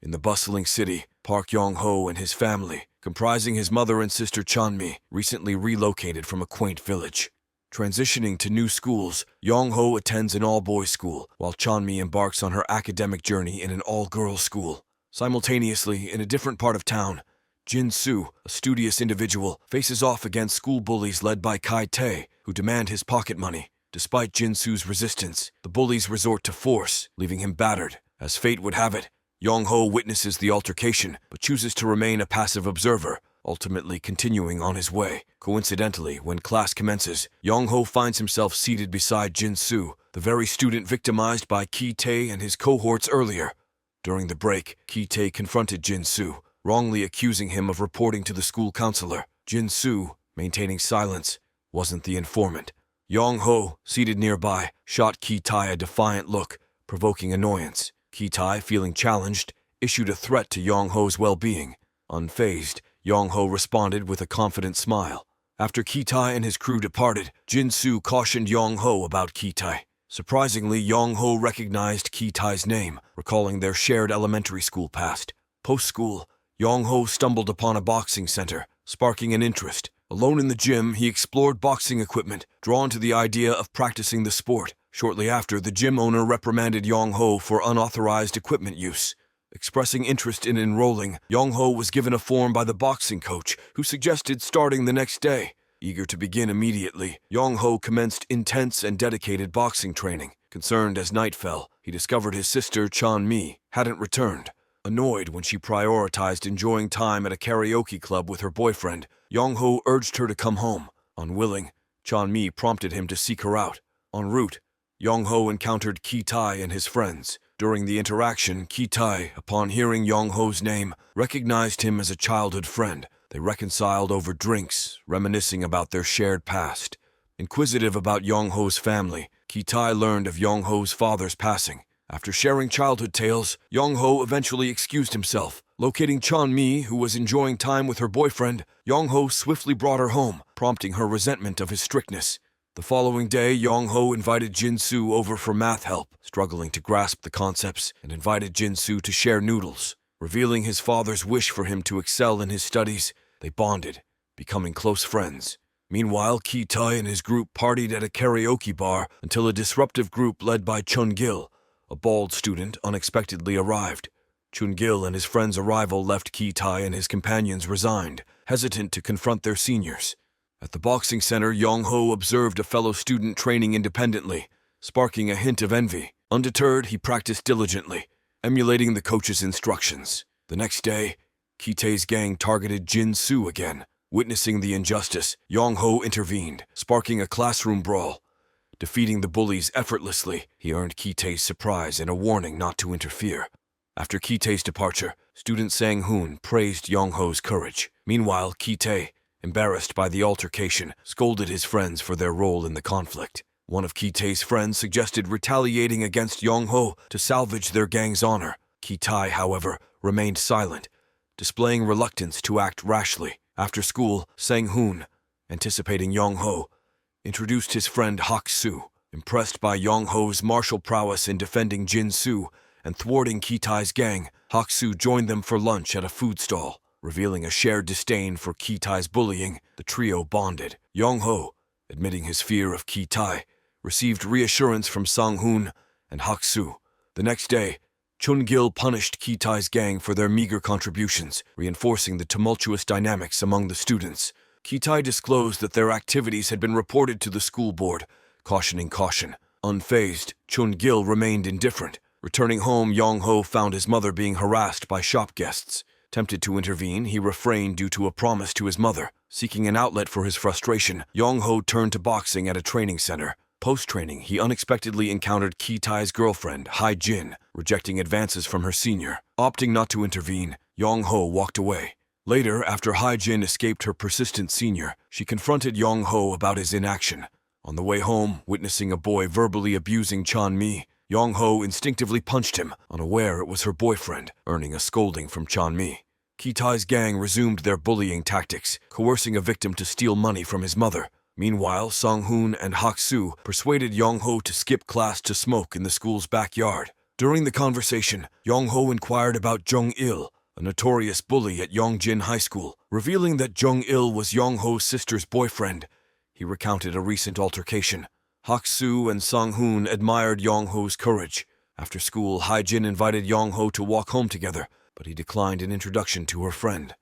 In the bustling city, Park Yong Ho and his family, comprising his mother and sister Chanmi, recently relocated from a quaint village. Transitioning to new schools, Yong Ho attends an all-boys school, while Chanmi embarks on her academic journey in an all-girls school. Simultaneously, in a different part of town, Jin Soo, a studious individual, faces off against school bullies led by Ki Tae, who demand his pocket money. Despite Jin Soo's resistance, the bullies resort to force, leaving him battered. As fate would have it, Yong Ho witnesses the altercation, but chooses to remain a passive observer, ultimately continuing on his way. Coincidentally, when class commences, Yong Ho finds himself seated beside Jin Soo, the very student victimized by Ki Tae and his cohorts earlier. During the break, Ki Tae confronted Jin Soo, wrongly accusing him of reporting to the school counselor. Jin Soo, maintaining silence, wasn't the informant. Yong Ho, seated nearby, shot Ki Tae a defiant look, provoking annoyance. Ki Tae, feeling challenged, issued a threat to Yong Ho's well-being. Unfazed, Yong Ho responded with a confident smile. After Ki Tae and his crew departed, Jin Soo cautioned Yong Ho about Ki Tae. Surprisingly, Yong Ho recognized Ki Tae's name, recalling their shared elementary school past. Post-school, Yong Ho stumbled upon a boxing center, sparking an interest. Alone in the gym, he explored boxing equipment, drawn to the idea of practicing the sport. Shortly after, the gym owner reprimanded Yong Ho for unauthorized equipment use. Expressing interest in enrolling, Yong Ho was given a form by the boxing coach, who suggested starting the next day. Eager to begin immediately, Yong Ho commenced intense and dedicated boxing training. Concerned as night fell, he discovered his sister, Chanmi, hadn't returned. Annoyed when she prioritized enjoying time at a karaoke club with her boyfriend, Yong Ho urged her to come home. Unwilling, Chanmi prompted him to seek her out. En route, Yong Ho encountered Ki Tae and his friends. During the interaction, Ki Tae, upon hearing Yong Ho's name, recognized him as a childhood friend. They reconciled over drinks, reminiscing about their shared past. Inquisitive about Yong Ho's family, Ki Tae learned of Yong Ho's father's passing. After sharing childhood tales, Yong Ho eventually excused himself. Locating Chanmi, who was enjoying time with her boyfriend, Yong Ho swiftly brought her home, prompting her resentment of his strictness. The following day, Yong Ho invited Jin Soo over for math help, struggling to grasp the concepts, and invited Jin Soo to share noodles. Revealing his father's wish for him to excel in his studies, they bonded, becoming close friends. Meanwhile, Ki Tae and his group partied at a karaoke bar until a disruptive group led by Chun-gil, a bald student, unexpectedly arrived. Chun-gil and his friend's arrival left Ki Tae and his companions resigned, hesitant to confront their seniors. At the boxing center, Yong Ho observed a fellow student training independently, sparking a hint of envy. Undeterred, he practiced diligently, emulating the coach's instructions. The next day, Ki Tae's gang targeted Jin Soo again. Witnessing the injustice, Yong Ho intervened, sparking a classroom brawl. Defeating the bullies effortlessly, he earned Ki Tae's surprise and a warning not to interfere. After Ki Tae's departure, student Sang-hoon praised Yong Ho's courage. Meanwhile, Ki Tae, embarrassed by the altercation, scolded his friends for their role in the conflict. One of Ki Tae's friends suggested retaliating against Yong Ho to salvage their gang's honor. Ki Tae, however, remained silent, displaying reluctance to act rashly. After school, Sang-hoon, anticipating Yong Ho, introduced his friend Hak-soo. Impressed by Yong Ho's martial prowess in defending Jin Soo and thwarting Ki Tae's gang, Hak-soo joined them for lunch at a food stall. Revealing a shared disdain for Ki Tae's bullying, the trio bonded. Yong Ho, admitting his fear of Ki Tae, received reassurance from Sang-hoon and Hak-soo. The next day, Chun-gil punished Ki Tae's gang for their meager contributions, reinforcing the tumultuous dynamics among the students. Ki Tae disclosed that their activities had been reported to the school board, cautioning caution. Unfazed, Chun-gil remained indifferent. Returning home, Yong Ho found his mother being harassed by shop guests. Tempted to intervene, he refrained due to a promise to his mother. Seeking an outlet for his frustration, Yong Ho turned to boxing at a training center. Post-training, he unexpectedly encountered Ki Tae's girlfriend, Jin, rejecting advances from her senior. Opting not to intervene, Yong Ho walked away. Later, after Jin escaped her persistent senior, she confronted Yong Ho about his inaction. On the way home, witnessing a boy verbally abusing Chanmi, Yong Ho instinctively punched him, unaware it was her boyfriend, earning a scolding from Chanmi. Ki Tae's gang resumed their bullying tactics, coercing a victim to steal money from his mother. Meanwhile, Sang-hoon and Hak-soo persuaded Yong Ho to skip class to smoke in the school's backyard. During the conversation, Yong Ho inquired about Jung Il, a notorious bully at Yongjin High School, revealing that Jung Il was Yong Ho's sister's boyfriend. He recounted a recent altercation. Hak Soo and Sang Hoon admired Yong Ho's courage. After school, Jin invited Yong Ho to walk home together, but he declined an introduction to her friend.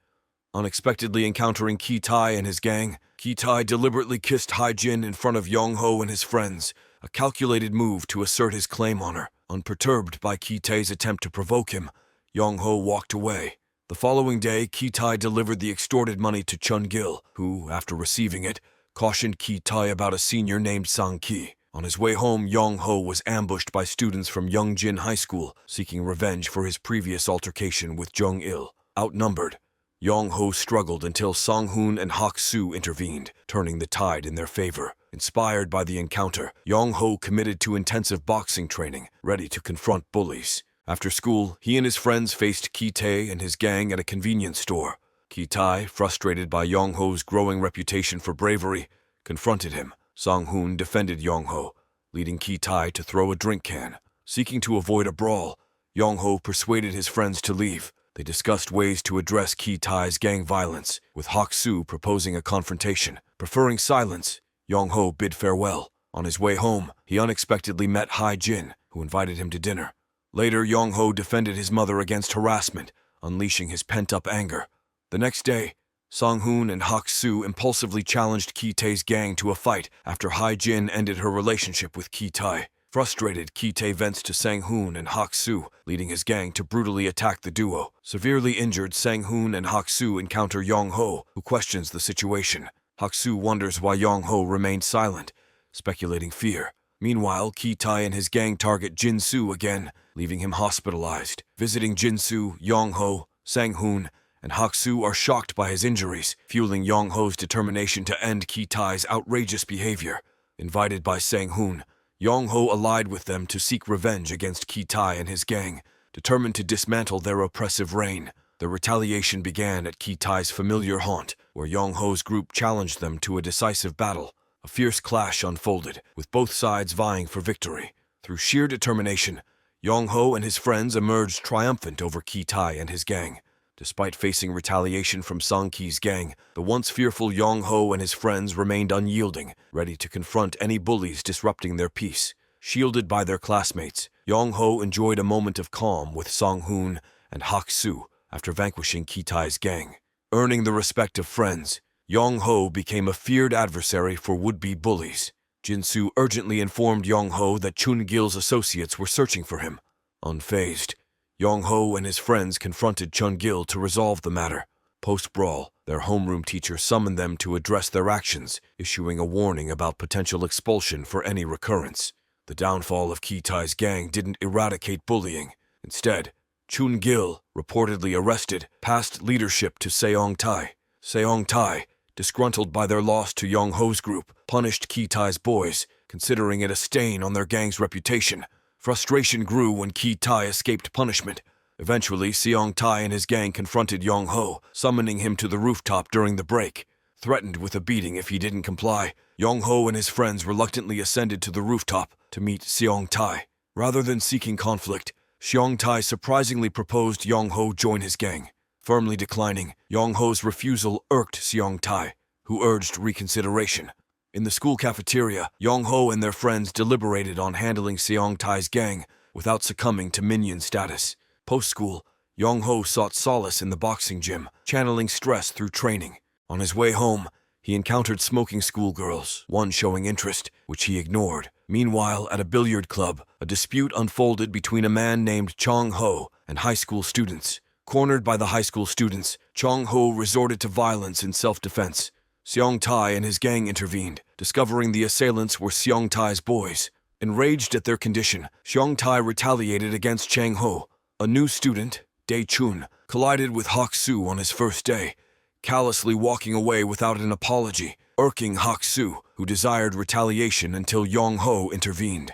Unexpectedly encountering Ki Tae and his gang, Ki Tae deliberately kissed Jin in front of Yong Ho and his friends, a calculated move to assert his claim on her. Unperturbed by Ki Tae's attempt to provoke him, Yong Ho walked away. The following day, Ki Tae delivered the extorted money to Chun Gil, who, after receiving it, cautioned Ki Tae about a senior named Sang Ki. On his way home, Yong Ho was ambushed by students from Yongjin High School, seeking revenge for his previous altercation with Jung Il. Outnumbered, Yong Ho struggled until Sang Hoon and Hak Soo intervened, turning the tide in their favor. Inspired by the encounter, Yong Ho committed to intensive boxing training, ready to confront bullies. After school, he and his friends faced Ki Tae and his gang at a convenience store. Ki Tae, frustrated by Yong Ho's growing reputation for bravery, confronted him. Sang Hoon defended Yong Ho, leading Ki Tae to throw a drink can. Seeking to avoid a brawl, Yong Ho persuaded his friends to leave. They discussed ways to address Ki Tae's gang violence, with Hak Soo proposing a confrontation. Preferring silence, Yong Ho bid farewell. On his way home, he unexpectedly met Jin, who invited him to dinner. Later, Yong Ho defended his mother against harassment, unleashing his pent-up anger. The next day, Sang Hoon and Hak Soo impulsively challenged Ki Tae's gang to a fight after Jin ended her relationship with Ki Tae. Frustrated, Ki Tae vents to Sang Hoon and Hak Soo, leading his gang to brutally attack the duo. Severely injured, Sang Hoon and Hak Soo encounter Yong Ho, who questions the situation. Hak Soo wonders why Yong Ho remained silent, speculating fear. Meanwhile, Ki Tae and his gang target Jin Soo again, leaving him hospitalized. Visiting Jin Soo, Yong Ho, Sang Hoon, and Hak Soo are shocked by his injuries, fueling Yong Ho's determination to end Ki Tae's outrageous behavior. Invited by Sang Hoon, Yong Ho allied with them to seek revenge against Ki Tae and his gang, determined to dismantle their oppressive reign. The retaliation began at Ki Tae's familiar haunt, where Yong Ho's group challenged them to a decisive battle. A fierce clash unfolded, with both sides vying for victory. Through sheer determination, Yong Ho and his friends emerged triumphant over Ki Tae and his gang. Despite facing retaliation from Sang Ki's gang, the once fearful Yong Ho and his friends remained unyielding, ready to confront any bullies disrupting their peace. Shielded by their classmates, Yong Ho enjoyed a moment of calm with Sang Hoon and Hak Soo after vanquishing Ki Tae's gang. Earning the respect of friends, Yong Ho became a feared adversary for would-be bullies. Jin Soo urgently informed Yong Ho that Chun Gil's associates were searching for him. Unfazed, Yong Ho and his friends confronted Chun Gil to resolve the matter. Post-brawl, their homeroom teacher summoned them to address their actions, issuing a warning about potential expulsion for any recurrence. The downfall of Ki Tae's gang didn't eradicate bullying. Instead, Chun Gil, reportedly arrested, passed leadership to Seong Tae. Seong Tae, disgruntled by their loss to Yong Ho's group, punished Ki Tae's boys, considering it a stain on their gang's reputation. Frustration grew when Ki Tae escaped punishment. Eventually, Seong Tae and his gang confronted Yong Ho, summoning him to the rooftop during the break. Threatened with a beating if he didn't comply, Yong Ho and his friends reluctantly ascended to the rooftop to meet Seong Tae. Rather than seeking conflict, Seong Tae surprisingly proposed Yong Ho join his gang. Firmly declining, Yong Ho's refusal irked Seong Tae, who urged reconsideration. In the school cafeteria, Yong Ho and their friends deliberated on handling Seong Tae's gang without succumbing to minion status. Post-school, Yong Ho sought solace in the boxing gym, channeling stress through training. On his way home, he encountered smoking schoolgirls, one showing interest, which he ignored. Meanwhile, at a billiard club, a dispute unfolded between a man named Yong Ho and high school students. Cornered by the high school students, Yong Ho resorted to violence in self-defense. Seong Tae and his gang intervened, discovering the assailants were Seong Tae's boys. Enraged at their condition, Seong Tae retaliated against Chang Ho. A new student, Dae Chun, collided with Hak Soo on his first day, callously walking away without an apology, irking Hak Soo, who desired retaliation until Yong Ho intervened.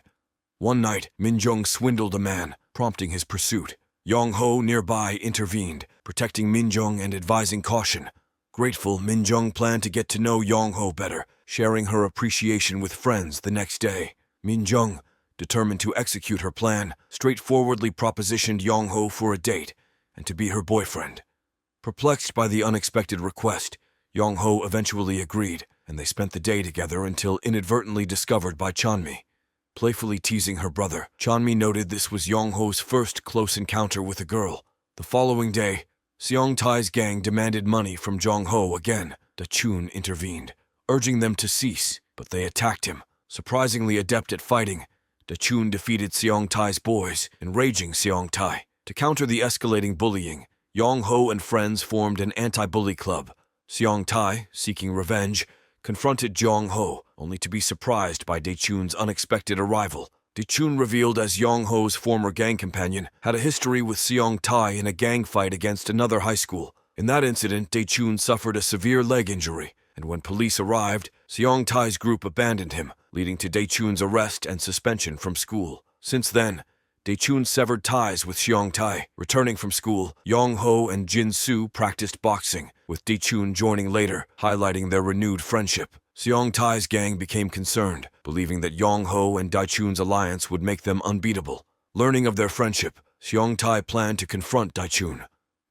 One night, Min Jung swindled a man, prompting his pursuit. Yong Ho nearby intervened, protecting Min Jung and advising caution. Grateful, Min Jung planned to get to know Yong Ho better, sharing her appreciation with friends the next day. Min Jung, determined to execute her plan, straightforwardly propositioned Yong Ho for a date and to be her boyfriend. Perplexed by the unexpected request, Yong Ho eventually agreed, and they spent the day together until inadvertently discovered by Chanmi. Playfully teasing her brother, Chanmi noted this was Yong Ho's first close encounter with a girl. The following day, Seong Tae's gang demanded money from Yong Ho again. Da-chun intervened, urging them to cease, but they attacked him. Surprisingly adept at fighting, Da-chun defeated Seong Tae's boys, enraging Seong Tae. To counter the escalating bullying, Yong Ho and friends formed an anti-bully club. Seong Tae, seeking revenge, confronted Yong Ho, only to be surprised by Da-chun's unexpected arrival. Da-chun, revealed as Yong Ho's former gang companion, had a history with Seong Tae in a gang fight against another high school. In that incident, Da-chun suffered a severe leg injury, and when police arrived, Seong Tae's group abandoned him, leading to Da-chun's arrest and suspension from school. Since then, Da-chun severed ties with Seong Tae. Returning from school, Yong Ho and Jin Soo practiced boxing, with Da-chun joining later, highlighting their renewed friendship. Seong Tae's gang became concerned, believing that Yong Ho and Da-chun's alliance would make them unbeatable. Learning of their friendship, Seong Tae planned to confront Da-chun.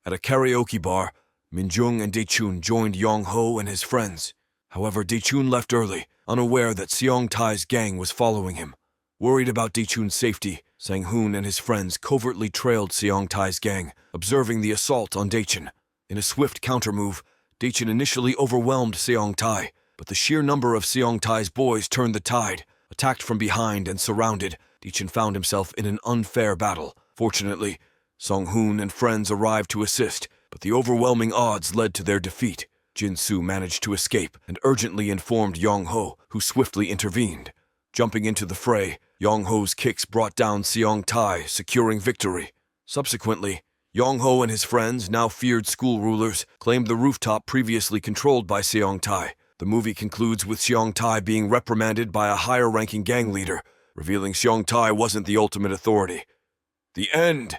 At a karaoke bar, Minjung and Da-chun joined Yong Ho and his friends. However, Da-chun left early, unaware that Seong Tae's gang was following him. Worried about Da-chun's safety, Sang-hoon and his friends covertly trailed Seong Tae's gang, observing the assault on Da-chun. In a swift countermove, Da-chun initially overwhelmed Seong Tae, but the sheer number of Seong Tae's boys turned the tide. Attacked from behind and surrounded, Da-chun found himself in an unfair battle. Fortunately, Sang-hoon and friends arrived to assist, but the overwhelming odds led to their defeat. Jin Soo managed to escape and urgently informed Yong Ho, who swiftly intervened. Jumping into the fray, Yong Ho's kicks brought down Seong Tae, securing victory. Subsequently, Yong Ho and his friends, now feared school rulers, claimed the rooftop previously controlled by Seong Tae. The movie concludes with Seong Tae being reprimanded by a higher-ranking gang leader, revealing Seong Tae wasn't the ultimate authority. The end.